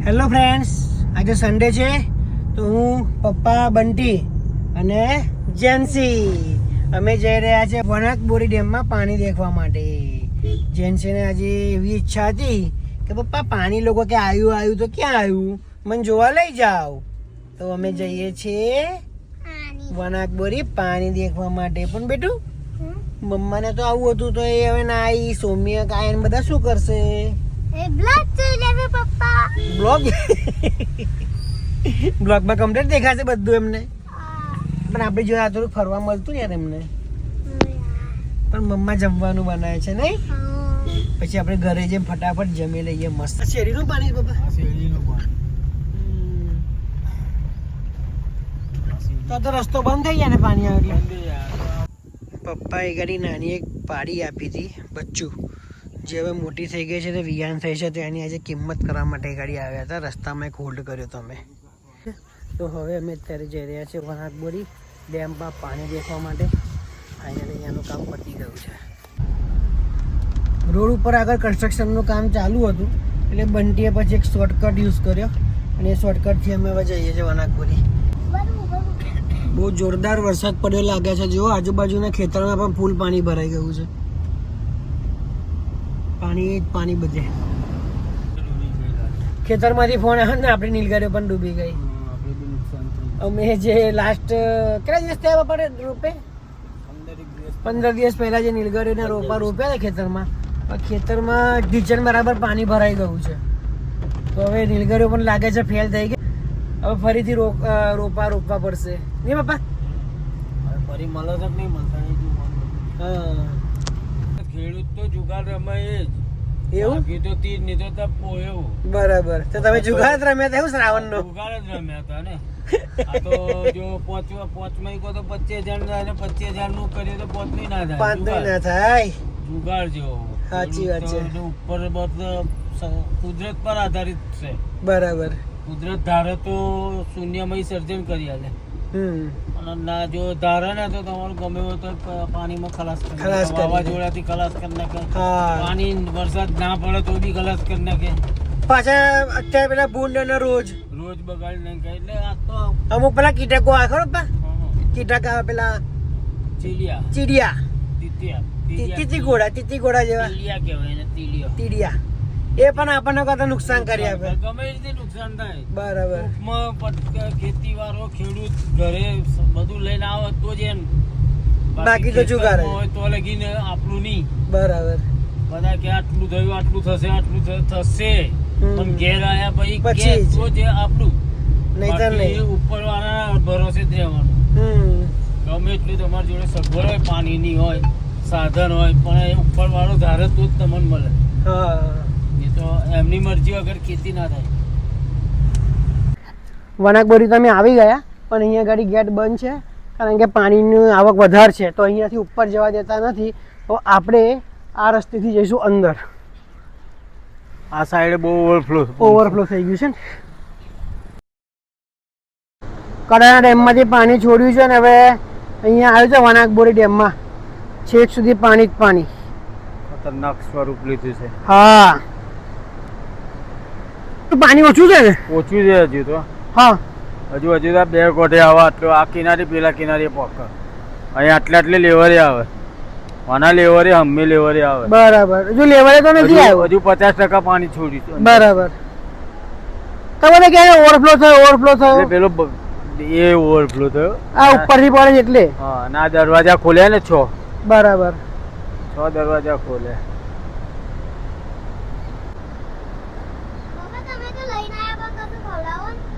Hello friends, આજે Sunday છે તો હું પપ્પા બંટી અને જેન્સી અમે જઈ રહ્યા છે વણાકબોરી ડેમમાં પાણી દેખવા માટે. જેન્સીને આજે એવી ઈચ્છા હતી કે પપ્પા પાણી લોકો કે આવ્યું તો ક્યાં આવ્યું, મને જોવા લઈ જાઓ. તો અમે જઈએ છીએ વણાકબોરી પાણી દેખવા માટે. પણ બેટું મમ્માને તો આવું હતું તો એ હવે ના આવી. સૌમ્ય કાયન બધા શું કરશે? બ્લોગમાં કમ્પ્લીટ દેખાશે બધું એમને. પણ આપણે જો આ થોડું ફરવા મળતું યાર એમને. પણ મમ્મા જમવાનું બનાવે છે નહીં? પછી આપણે ઘરે જઈને ફટાફટ જમી લઈએ મસ્ત. શેરીનું પાણી પપ્પા? શેરીનું પાણી. તો રસ્તો બંધ થઈ ગયા ને પાણી આવે એટલે. પપ્પા એ ગાડી નાની એક પાડી આપી હતી બચ્ચું, જે હવે મોટી થઈ ગઈ છે તો વિયાન થઈ છે, તો એની આજે કિંમત કરવા માટે ગાડી આવ્યા હતા. રસ્તામાં એક હોલ્ડ કર્યો તો અમે. તો હવે અમે અત્યારે જઈ રહ્યા છીએ વણાકબોરી ડેમમાં પાણી દેખવા માટે. ફાઇનલી અહીંયાનું કામ પતી ગયું છે. રોડ ઉપર આગળ કન્સ્ટ્રક્શનનું કામ ચાલુ હતું એટલે બંટીએ પછી એક શોર્ટકટ યુઝ કર્યો અને એ શોર્ટકટથી અમે હવે જઈએ છીએ વણાકબોરી. બહુ જોરદાર વરસાદ પડ્યો લાગે છે. જો આજુબાજુના ખેતરમાં પણ ફૂલ પાણી ભરાઈ ગયું છે. પાણી બધે. ખેતરમાંથી ફોન આવ્યો ને આપણી નીલગાડીઓ પણ ડૂબી ગઈ. અમે જે લાસ્ટ કેટલા દિવસ થયા પડે રોપે? 15 દિવસ પહેલા જે નીલગાડીઓના રોપા રોપ્યા હતા ખેતરમાં ઢીચણ બરાબર પાણી ભરાઈ ગયું છે. તો હવે નીલગાડીઓ પણ લાગે છે ફેલ થઈ ગઈ. હવે ફરીથી રોપા રોપવા પડશે નહીં પપ્પા? ફરી મળે તો નહીં મળતા. હા, ખેડૂત તો જુગાર રમે જ. એવું તો તીર ની તો તપો એવું. બરાબર. તો તમે જુગાર જ રમ્યા હતા એવું? શ્રાવણ નો જુગાર જ રમ્યા હતા ને. આ તો જો પોચમાં કો તો 25,000 થાય ને 25,000 નું કરીએ તો 5 ની ના થાય. 5 ના થાય. જુગાર જેવો. સાચી વાત છે. ઉપર કુદરત પર આધારિત છે. બરાબર. કુદરત ધારે તો શૂન્યમય સર્જન કરી આલે. અને ના જો ધારે ને તો તમારું ગમે હોય તો પાણીમાં ખલાસ કરી વાવાઝોડાથી ખલાસ કરી નાખે. પાણી વરસાદ ના પડે તો બી ખલાસ કરી નાખે. પાછા અત્યારે પેલા ભૂંડ અને રોજ બગાડી નાખે. એટલે આ તો અમુક પેલા કીટકો આ ખરો પા કીટકા પેલા ચીડિયા તીતી ઘોડા જેવા કહેવાય. તીડિયા એ પણ આપણને કદાચ નુકસાન કરી આપે. ગમે રીતે નુકસાન થાય. બરાબર. ખેતી વાળો ખેડૂત ઘરે બધું લઈને આવે તો જ એમ. બાકી તો જુગાર હોય તો લગીને આપણું નહીં. બરાબર. બધા કે આટલું થયું, આટલું થશે, આટલું થશે, પણ ઘેર આયા પછી તો જે આપણું નહીં. ઉપર વાળા ભરોસે જ રહેવાનું. ગમે એટલું તમારી જોડે સગવડ હોય, પાણીની હોય, સાધન હોય, પણ એ ઉપર વાળો ધારે તો જ તમને મળે. હા, તો એમની મરજી વગર ખેતી ના થાય. વણાકબોરી તમે આવી ગયા, પણ અહીંયા ગાડી ગેટ બંધ છે કારણ કે પાણીની આવક વધારે છે. તો અહીંયાથી ઉપર જવા દેતા નથી. તો આપણે આ રસ્તેથી જઈશું અંદર. આ સાઈડે બહુ ઓવરફ્લો થઈ ગયું છે ને. કડાણા ડેમમાંથી પાણી છોડ્યું છે ને હવે અહીંયા આવ્યું છે વણાકબોરી ડેમમાં. છેક સુધી પાણી જ પાણી. ખતરનાક સ્વરૂપ લીધું છે. હા, પાણી ઓછું છે ને? ઓછું છે હજુ તો. હા, હજુ તો બે કોઠે આવે. આટલો આ કિનારી પેલા કિનારી પકડ. અહીંયા આટલે લેવરે આવે. આના લેવરે હમ્મે લેવરે આવે. બરાબર. હજુ લેવરે તો નથી આવ્યું. હજુ 50% પાણી છોડ્યું. બરાબર. તમને ક્યારે ઓવરફ્લો થયો? પેલો એ ઓવરફ્લો થયો. આ ઉપરથી પડે એટલે. હા, ના દરવાજા ખોલ્યા ને 6. બરાબર. 6 દરવાજા ખોલ્યા.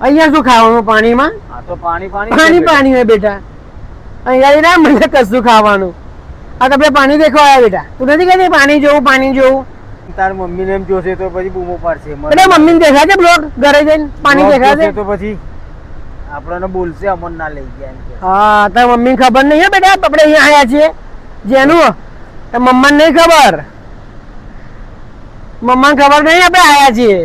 અહીંયા શું ખાવાનું પાણીમાં? હા, તો પાણી હોય બેટા. અહીંયા ના મને કશું ખાવાનું. આ તમે પાણી દેખવા આવ્યા બેટા? તું નથી કહેતી પાણી જોવું? તાર મમ્મીને એમ જોશે તો પછી બૂમો પાડશે. એટલે મમ્મીને દેખાશે બ્લોગ ઘરે જઈને પાણી દેખાશે તો પછી આપણને બોલશે અમન ના લઈ ગયા. હા, તાર મમ્મીને ખબર નહીં હે બેટા આપણે અહીંયા આવ્યા છીએ. જેનું મમ્માને નહીં ખબર. મમ્માને ખબર નહીં આપણે આવ્યા છીએ.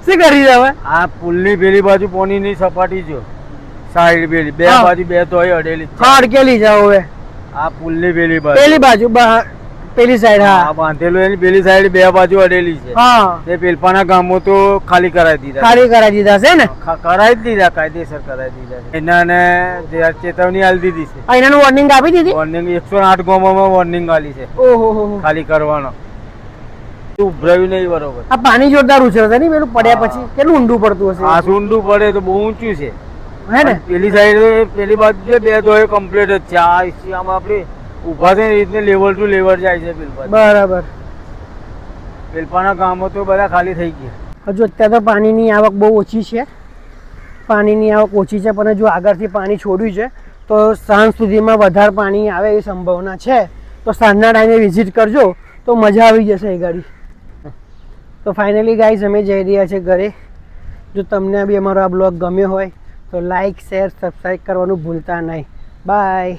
શું કરી હવે? આ પુલની પેલી બાજુ પાણીની સપાટી જો સાઈડ પેલી બે બાજુ બે તો અડેલી. હા, અડકેલી જાવ હવે. આ પુલની પેલી બાજુ પેલી સાઈડ હા બાંધેલું એની પેલી સાઈડ બે બાજુ અડેલી છે હા તે પેલપાના ગામો તો ખાલી કરાવી દીધા ખાલી કરાવી દીધા છે ને કરાવી જ દીધા કાયદેસર કરાવી દીધા છે એનાને જે ચેતવણી આલી દીધી છે આ એનાનું વોર્નિંગ આપી દીધી વોર્નિંગ 108 ગામોમાં વોર્નિંગ આલી છે ઓહો ખાલી કરવાનો ઉભરાયું નહીં બરોબર આ પાણી જોરદાર ઉછળશે નહીં પેલું પડ્યા પછી કેટલું ઊંડું પડતું હશે આ ઊંડું પડે તો બહુ ઊંચું છે હે ને પેલી સાઈડ પેલી બાજુ છે બે દોય કમ્પ્લીટ જ છે આ આમાં આપણે ઊભા છે એ રીતને લેવલ ટુ લેવલ જાય છે પેલપા બરાબર પેલપાના ગામો તો બધા ખાલી થઈ ગયા હજુ અત્યારે તો પાણીની આવક બહુ ઓછી છે પાણીની આવક ઓછી છે પણ જો આગળથી પાણી છોડ્યું છે તો સાંજ સુધીમાં વધારે પાણી આવે એવી સંભાવના છે તો સાંજના ટાઈમે વિઝિટ કરજો તો મજા આવી જશે એ ગાડી તો ફાઇનલી ગાઈઝ અમે જઈ રહ્યા છે ઘરે જો તમને બી અમારો આ બ્લોગ ગમ્યો હોય તો લાઈક શેર સબસ્ક્રાઈબ કરવાનું ભૂલતા નહીં બાય